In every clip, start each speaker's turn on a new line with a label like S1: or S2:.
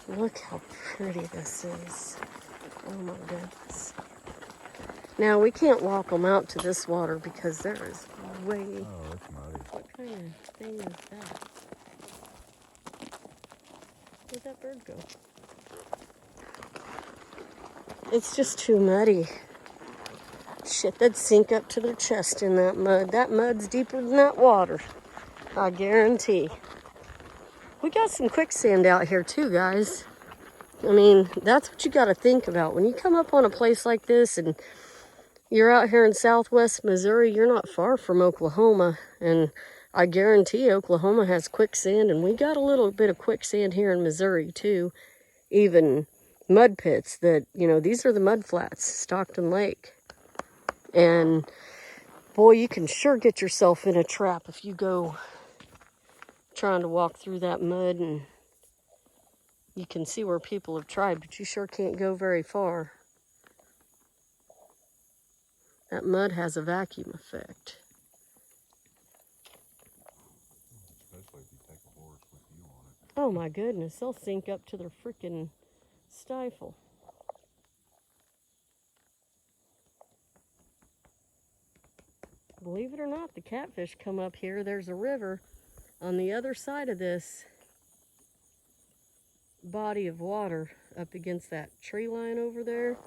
S1: Look how pretty this is. Oh my goodness. Now we can't walk them out to this water because there is way...
S2: Oh, it's muddy.
S1: What kind of thing is that? Where'd that bird go? It's just too muddy. Shit, they'd sink up to their chest in that mud. That mud's deeper than that water. I guarantee. We got some quicksand out here too, guys. I mean, that's what you got to think about. When you come up on a place like this and you're out here in southwest Missouri, you're not far from Oklahoma. And I guarantee Oklahoma has quicksand, and we got a little bit of quicksand here in Missouri too. Even mud pits that, you know, these are the Mudflats, Stockton Lake. And boy, you can sure get yourself in a trap if you go trying to walk through that mud, and you can see where people have tried, but you sure can't go very far. That mud has a vacuum effect.
S2: Especially if you take a horse with you on it.
S1: Oh my goodness, they'll sink up to their freaking stifle. Believe it or not, the catfish come up here. There's a river on the other side of this body of water up against that tree line over there.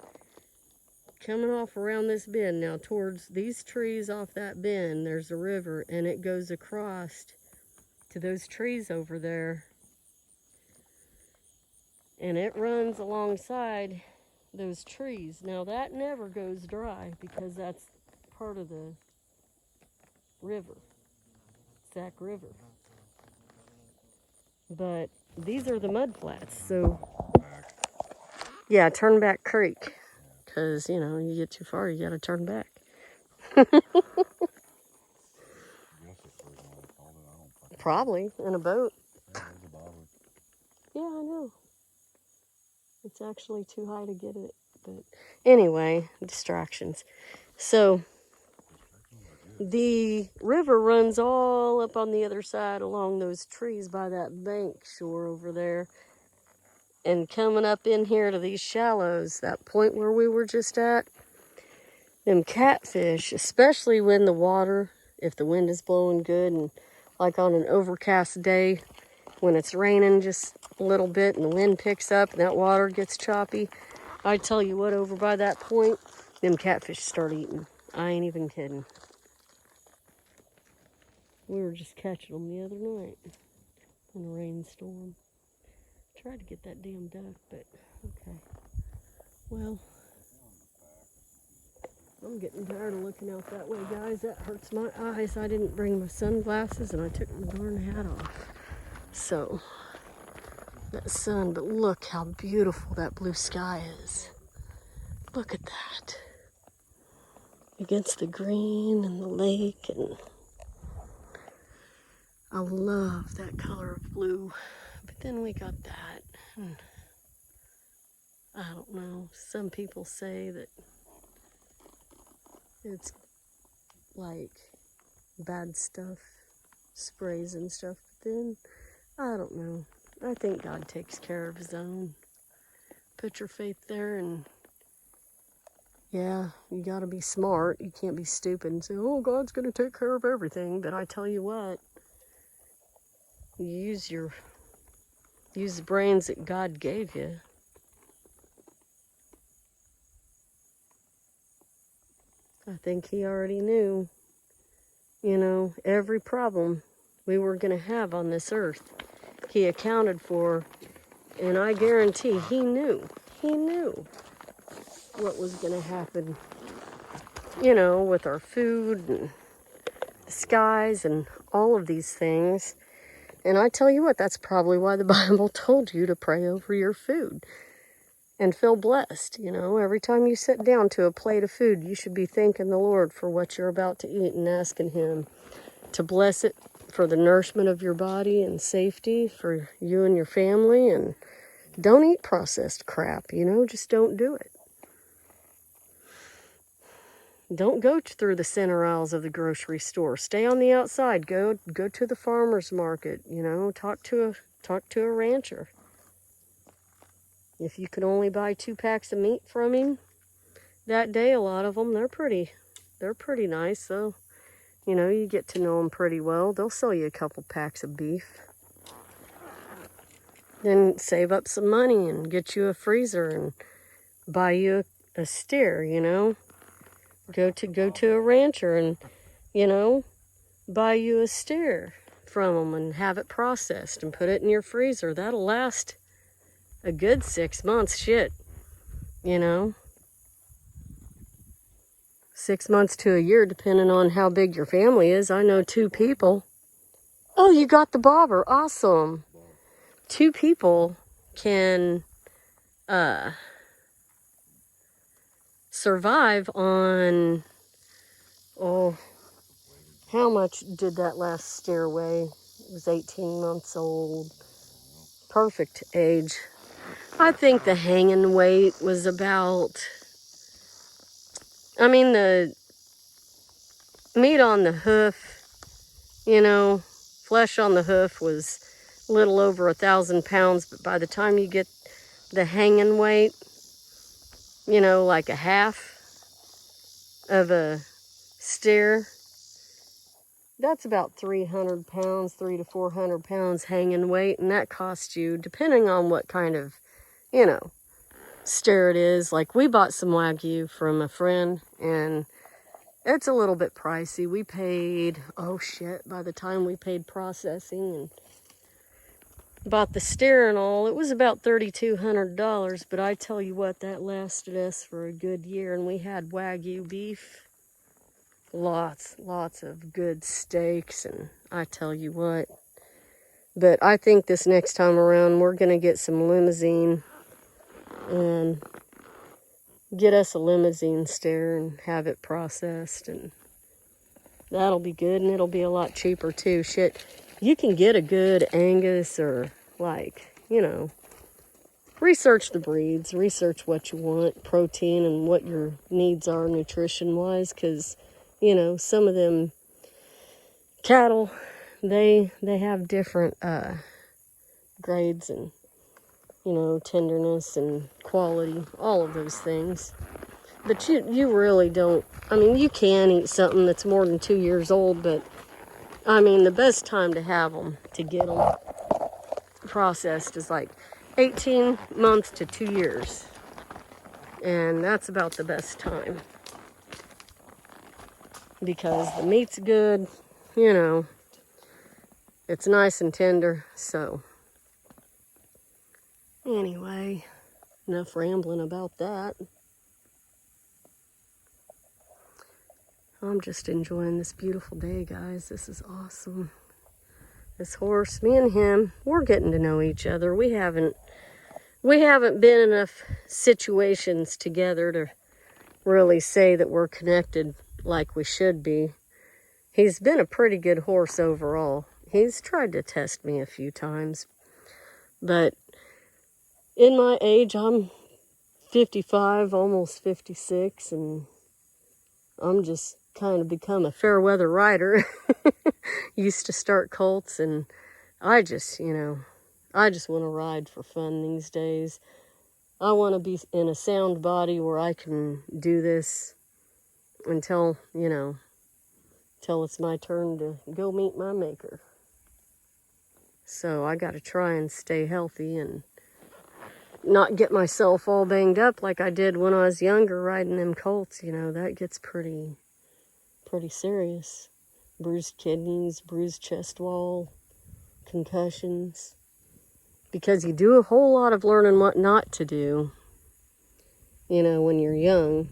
S1: Coming off around this bend now towards these trees off that bend, there's a river, and it goes across to those trees over there. And it runs alongside those trees. Now that never goes dry because that's part of the river, Sac River. But these are the Mudflats, so yeah, turn back creek, because you know, you get too far, you gotta turn back. Probably in a boat. Yeah, I know. It's actually too high to get it, but anyway, distractions. So the river runs all up on the other side along those trees by that bank shore over there. And coming up in here to these shallows, that point where we were just at, them catfish, especially when the water, if the wind is blowing good, and like on an overcast day, when it's raining just a little bit and the wind picks up and that water gets choppy, I tell you what, over by that point, them catfish start eating. I ain't even kidding. We were just catching them the other night in a rainstorm. Tried to get that damn duck, but okay. Well, I'm getting tired of looking out that way, guys. That hurts my eyes. I didn't bring my sunglasses and I took my darn hat off. So, that sun, but look how beautiful that blue sky is. Look at that. Against the green and the lake, and I love that color of blue. But then we got that, and I don't know. Some people say that it's like bad stuff, sprays and stuff. But then, I don't know. I think God takes care of his own. Put your faith there, and yeah, you gotta be smart. You can't be stupid and say, oh, God's gonna take care of everything. But I tell you what, use the brains that God gave you. I think he already knew, you know, every problem we were gonna have on this earth. He accounted for, and I guarantee he knew what was gonna happen, you know, with our food and the skies and all of these things. And I tell you what, that's probably why the Bible told you to pray over your food and feel blessed. You know, every time you sit down to a plate of food, you should be thanking the Lord for what you're about to eat and asking him to bless it for the nourishment of your body and safety for you and your family. And don't eat processed crap, you know, just don't do it. Don't go through the center aisles of the grocery store. Stay on the outside. Go to the farmer's market, you know, talk to a rancher. If you can only buy 2 packs of meat from him that day, a lot of them, they're pretty nice. So, you know, you get to know them pretty well. They'll sell you a couple packs of beef. Then save up some money and get you a freezer and buy you a steer, you know. Go to a rancher and, you know, buy you a steer from them and have it processed and put it in your freezer. That'll last a good 6 months, shit, you know. 6 months to a year, depending on how big your family is. I know 2 people. Oh, you got the bobber. Awesome. 2 people can survive on, oh, how much did that last steer weigh? It was 18 months old. Perfect age. I think the hanging weight was about, I mean, the meat on the hoof, you know, flesh on the hoof was a little over 1,000 pounds, but by the time you get the hanging weight, you know, like a half of a steer, that's about 300 pounds, 300 to 400 pounds hanging weight, and that costs you, depending on what kind of, you know, steer it is. Like, we bought some Wagyu from a friend, and it's a little bit pricey. We paid, oh shit, by the time we paid processing and bought the steer and all, it was about $3,200. But I tell you what, that lasted us for a good year, and we had Wagyu beef. Lots of good steaks, and I tell you what. But I think this next time around, we're going to get some limousine and get us a limousine steer and have it processed, and that'll be good, and it'll be a lot cheaper too. Shit, you can get a good Angus or, like, you know, research the breeds, research what you want, protein, and what your needs are nutrition-wise, because, you know, some of them cattle, they have different grades and, you know, tenderness and quality, all of those things. But you really don't, I mean, you can eat something that's more than 2 years old, but, I mean, the best time to have them, to get them processed, is like 18 months to 2 years. And that's about the best time. Because the meat's good, you know, it's nice and tender. So, anyway, enough rambling about that. I'm just enjoying this beautiful day, guys. This is awesome. This horse, me and him, we're getting to know each other. We haven't been in enough situations together to really say that we're connected like we should be. He's been a pretty good horse overall. He's tried to test me a few times, but in my age, I'm 55, almost 56, and I'm just kind of become a fair weather rider. Used to start colts, and I just, you know, I just want to ride for fun these days. I want to be in a sound body where I can do this until, you know, till it's my turn to go meet my maker. So I got to try and stay healthy and not get myself all banged up like I did when I was younger riding them colts. You know, that gets pretty serious. Bruised kidneys, bruised chest wall, concussions. Because you do a whole lot of learning what not to do, you know, when you're young,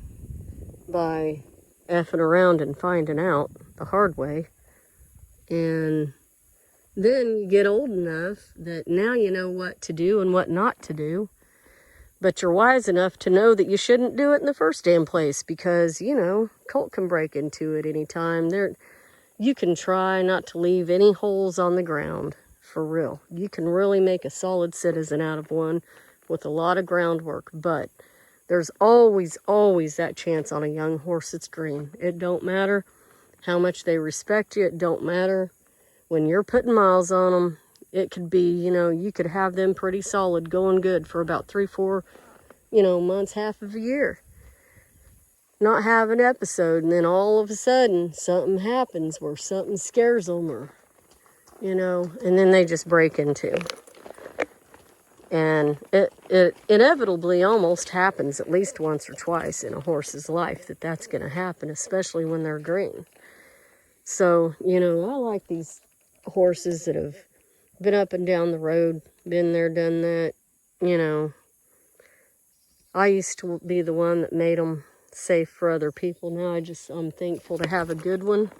S1: by effing around and finding out the hard way. And then you get old enough that now you know what to do and what not to do. But you're wise enough to know that you shouldn't do it in the first damn place, because, you know, colt can break into it anytime. You can try not to leave any holes on the ground, for real. You can really make a solid citizen out of one with a lot of groundwork, but there's always that chance on a young horse that's green. It don't matter how much they respect you. It don't matter when you're putting miles on them. It could be, you could have them pretty solid, going good for about 3-4, months, half of a year. Not have an episode, and then all of a sudden something happens where something scares them, or, and then they just break into. And it inevitably almost happens at least once or twice in a horse's life that's going to happen, especially when they're green. So, I like these horses that have been up and down the road, been there, done that. I used to be the one that made them safe for other people. Now I'm thankful to have a good one.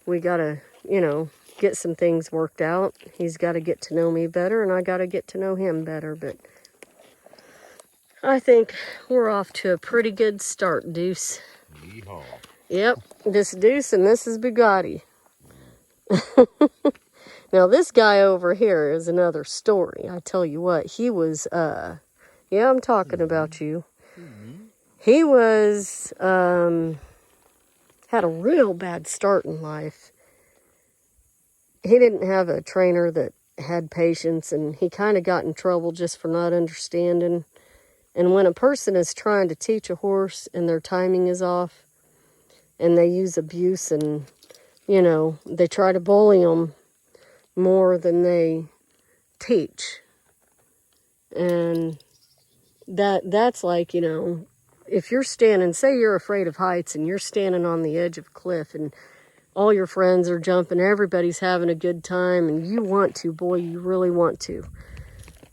S1: We got to, get some things worked out. He's got to get to know me better, and I got to get to know him better. But I think we're off to a pretty good start, Deuce.
S2: Yeehaw.
S1: Yep, this Deuce and this is Bugatti. Now, this guy over here is another story. I tell you what, he was, yeah, I'm talking about you. He was, had a real bad start in life. He didn't have a trainer that had patience, and he kind of got in trouble just for not understanding. And when a person is trying to teach a horse and their timing is off, and they use abuse and, they try to bully them more than they teach. And that's like, if you're standing, say you're afraid of heights and you're standing on the edge of a cliff and all your friends are jumping, everybody's having a good time, and you want to, boy, you really want to.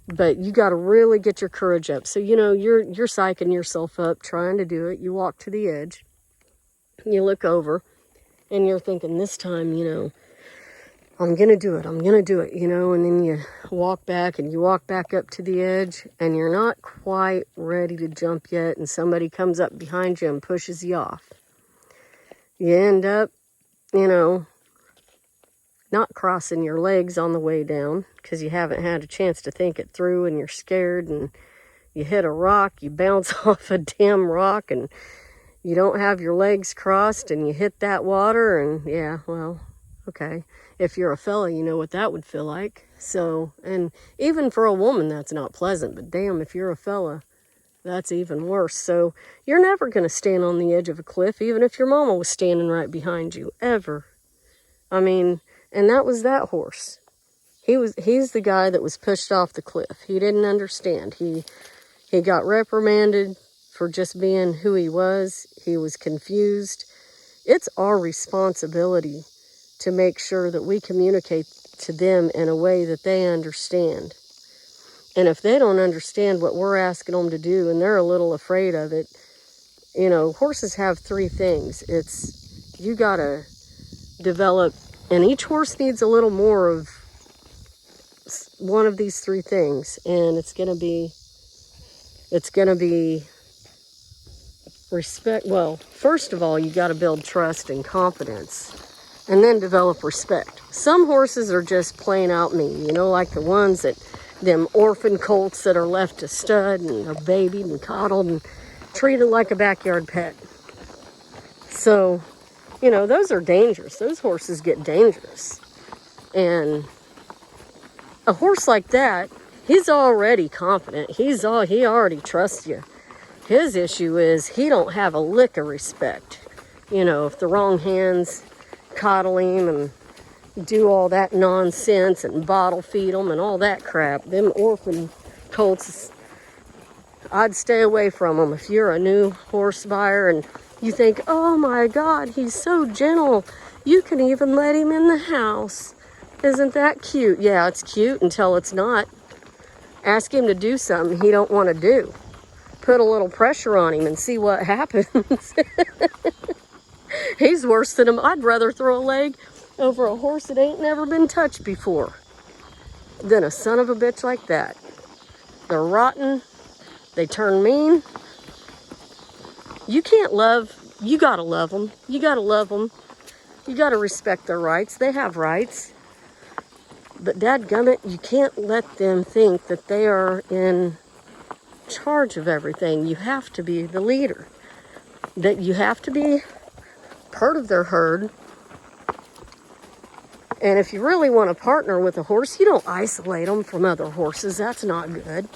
S1: But you got to really get your courage up. So, you're psyching yourself up, trying to do it. You walk to the edge, you look over, and you're thinking, this time, I'm going to do it, and then you walk back, and you walk back up to the edge, and you're not quite ready to jump yet, and somebody comes up behind you and pushes you off. You end up, not crossing your legs on the way down because you haven't had a chance to think it through, and you're scared, and you hit a rock, you bounce off a damn rock, and you don't have your legs crossed, and you hit that water, and yeah, well, okay. If you're a fella, you know what that would feel like. So, and even for a woman, that's not pleasant, but damn, if you're a fella, that's even worse. So you're never going to stand on the edge of a cliff, even if your mama was standing right behind you, ever. I mean, and that was that horse. He's the guy that was pushed off the cliff. He didn't understand. He got reprimanded for just being who he was. He was confused. It's our responsibility to make sure that we communicate to them in a way that they understand. And if they don't understand what we're asking them to do, and they're a little afraid of it, horses have 3 things. It's, you got to develop, and each horse needs a little more of one of these 3 things. And it's going to be respect. Well, first of all, you got to build trust and confidence, and then develop respect. Some horses are just plain out mean, like the ones that, them orphan colts that are left to stud and are babied and coddled and treated like a backyard pet. So, those are dangerous. Those horses get dangerous. And a horse like that, he's already confident. He already trusts you. His issue is he don't have a lick of respect. If the wrong hands coddle him and do all that nonsense and bottle feed them and all that crap, them orphan colts, I'd stay away from them. If you're a new horse buyer and you think, oh my God, he's so gentle, you can even let him in the house. Isn't that cute? Yeah, it's cute until it's not. Ask him to do something he don't want to do. Put a little pressure on him and see what happens. He's worse than him. I'd rather throw a leg over a horse that ain't never been touched before than a son of a bitch like that. They're rotten. They turn mean. You can't love. You gotta love them. You gotta love them. You gotta respect their rights. They have rights. But dadgummit, you can't let them think that they are in charge of everything. You have to be the leader. That you have to be part of their herd. And if you really want to partner with a horse, you don't isolate them from other horses. That's not good.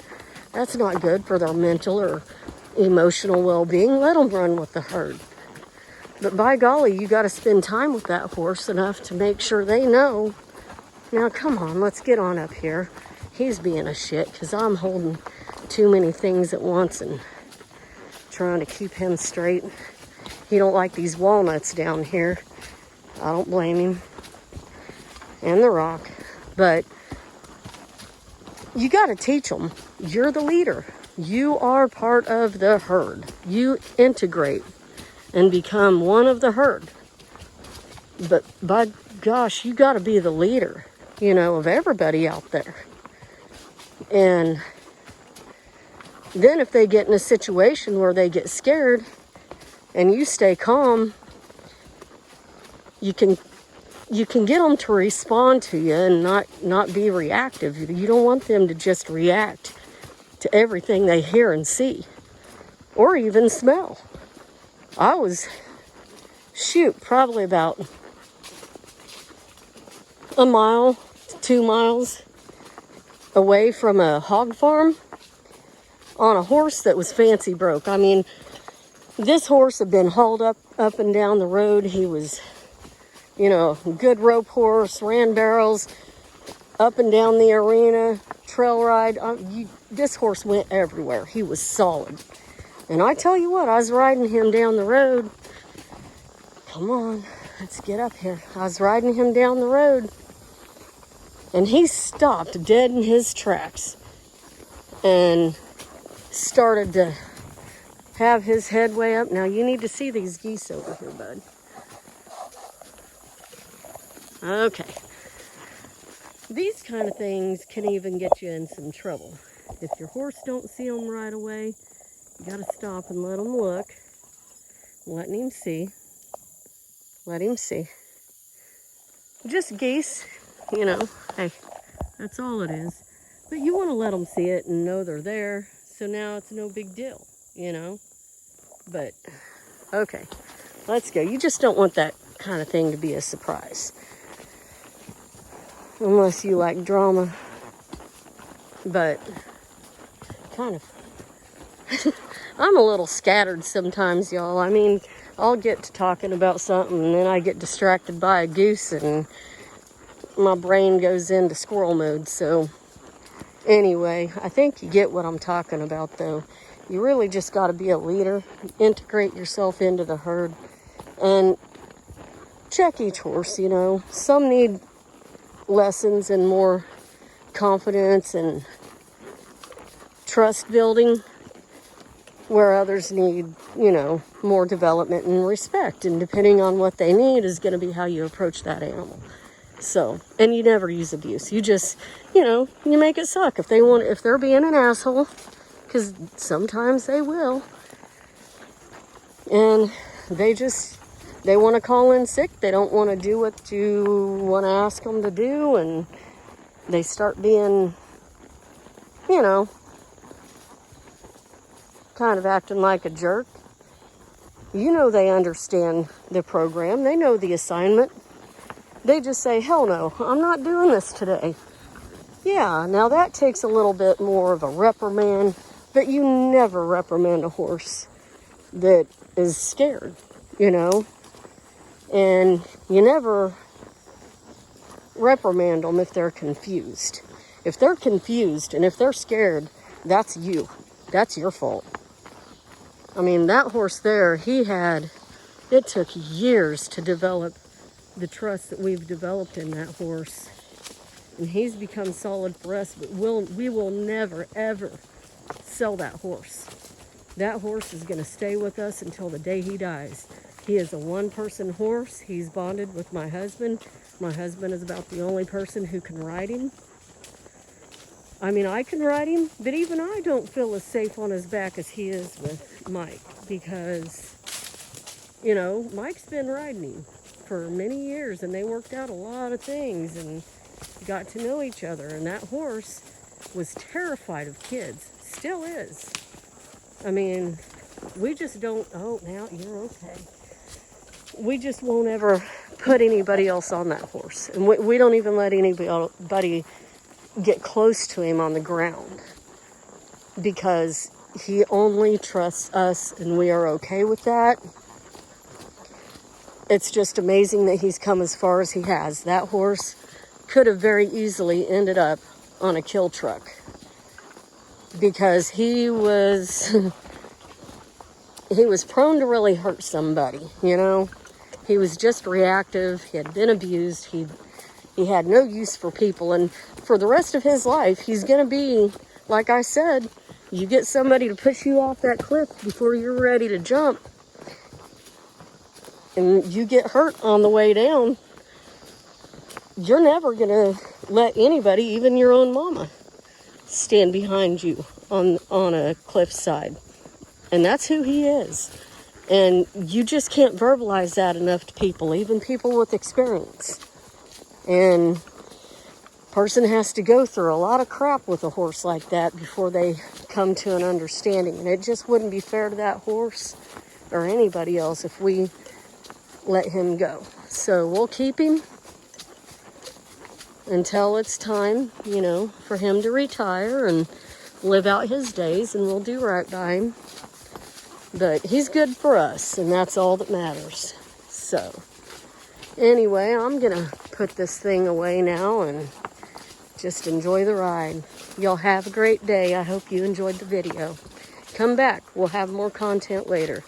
S1: That's not good for their mental or emotional well-being. Let them run with the herd. But by golly, you got to spend time with that horse enough to make sure they know. Now, come on, let's get on up here. He's being a shit because I'm holding too many things at once and trying to keep him straight. He don't like these walnuts down here. I don't blame him. And the rock. But you got to teach them. You're the leader. You are part of the herd. You integrate and become one of the herd. But by gosh, you got to be the leader, you know, of everybody out there. And then if they get in a situation where they get scared and you stay calm, you can get them to respond to you and not be reactive. You don't want them to just react to everything they hear and see or even smell. I was, probably about a mile, 2 miles away from a hog farm on a horse that was fancy broke. I mean, this horse had been hauled up and down the road. He was, you know, good rope horse, ran barrels up and down the arena, trail ride. This horse went everywhere. He was solid. And I tell you what, I was riding him down the road. Come on, let's get up here. I was riding him down the road. And he stopped dead in his tracks and started to have his head way up. Now, you need to see these geese over here, bud. Okay. These kind of things can even get you in some trouble. If your horse don't see them right away, you got to stop and let him look. Letting him see. Let him see. Just geese, you know. Hey, that's all it is. But you want to let them see it and know they're there. So now it's no big deal, you know. But, okay, let's go. You just don't want that kind of thing to be a surprise. Unless you like drama. But, kind of. I'm a little scattered sometimes, y'all. I mean, I'll get to talking about something and then I get distracted by a goose and my brain goes into squirrel mode. So, anyway, I think you get what I'm talking about, though. You really just got to be a leader, integrate yourself into the herd, and check each horse, you know. Some need lessons and more confidence and trust building, where others need, you know, more development and respect. And depending on what they need is going to be how you approach that animal. So, and you never use abuse. You just, you know, you make it suck. If they're being an asshole, because sometimes they will, and they want to call in sick. They don't want to do what you want to ask them to do, and they start being, you know, kind of acting like a jerk. You know they understand the program. They know the assignment. They just say, hell no, I'm not doing this today. Yeah, now that takes a little bit more of a reprimand, but you never reprimand a horse that is scared, you know? And you never reprimand them if they're confused. If they're confused and if they're scared, that's you. That's your fault. I mean, that horse there, it took years to develop the trust that we've developed in that horse. And he's become solid for us, but we will never, ever sell that horse. That horse is going to stay with us until the day he dies. He is a one-person horse. He's bonded with my husband. My husband is about the only person who can ride him. I mean, I can ride him, but even I don't feel as safe on his back as he is with Mike, because, you know, Mike's been riding him for many years, and they worked out a lot of things and got to know each other. And that horse was terrified of kids, still is. I mean, we just don't, oh, now you're okay. We just won't ever put anybody else on that horse. And we don't even let anybody get close to him on the ground, because he only trusts us and we are okay with that. It's just amazing that he's come as far as he has. That horse could have very easily ended up on a kill truck, because he was he was prone to really hurt somebody, you know. He was just reactive. He had been abused. He had no use for people, and for the rest of his life he's going to be, like I said, you get somebody to push you off that cliff before you're ready to jump, and you get hurt on the way down, you're never going to let anybody, even your own mama, stand behind you on a cliffside. And that's who he is. And you just can't verbalize that enough to people, even people with experience. And a person has to go through a lot of crap with a horse like that before they come to an understanding. And it just wouldn't be fair to that horse or anybody else if we let him go. So we'll keep him until it's time, you know, for him to retire and live out his days, and we'll do right by him. But he's good for us, and that's all that matters. So anyway, I'm gonna put this thing away now and just enjoy the ride. Y'all have a great day. I hope you enjoyed the video. Come back, we'll have more content later.